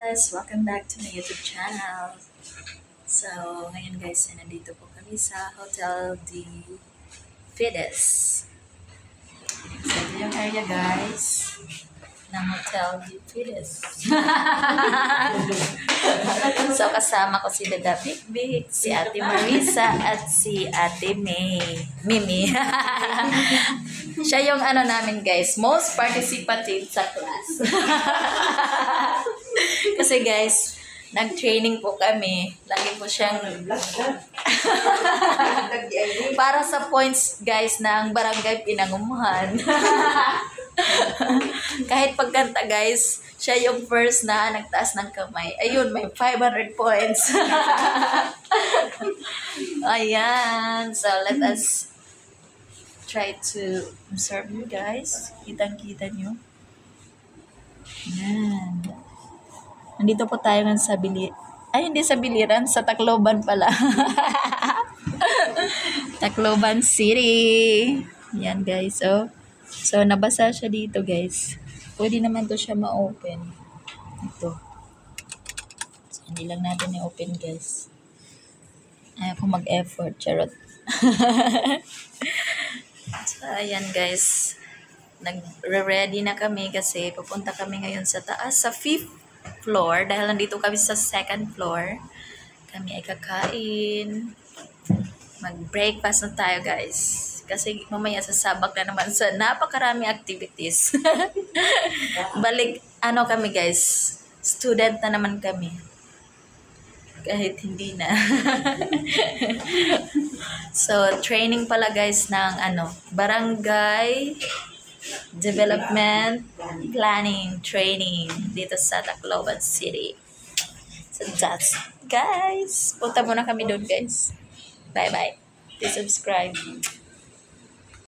guys! Welcome back to my YouTube channel. So, ngayon guys, nandito po kami sa Hotel de Fides. So, ito yung area guys ng Hotel de Fides. So, kasama ko si Dada Big, si Ate Marisa, at si Ate Mimi. Siya yung namin guys, most participative sa class. Kasi guys, nag-training po kami. Lagi po siyang para sa points guys ng barangay Pinangumuhan. Kahit pagkanta guys, siya yung first na nagtaas ng kamay. Ayun, may 500 points. Ayan. So, let us try to observe you guys. Kitang-kita nyo. Ayan. Nandito po tayo ngayon sa hindi sa Biliran, sa Tacloban pala. Tacloban City. Yan guys, oh. So, nabasa siya dito guys. Pwede naman to siya ma-open. Ito. So, hindi lang natin i-open guys. Ayaw ko mag-effort. Charot. So, ayan guys. Nag-ready na kami kasi pupunta kami ngayon sa taas, sa 5th floor. Dahil nandito kami sa 2nd floor. Kami ay kakain. Mag-breakfast na tayo guys. Kasi mamaya sasabak na naman sa napakarami activities. Balik, kami guys. Student na naman kami. Kahit hindi na. So, training pala guys ng Barangay Development Planning Training dito sa Tacloban City. So, that's guys. Punta muna kami doon guys. Bye-bye. Please subscribe.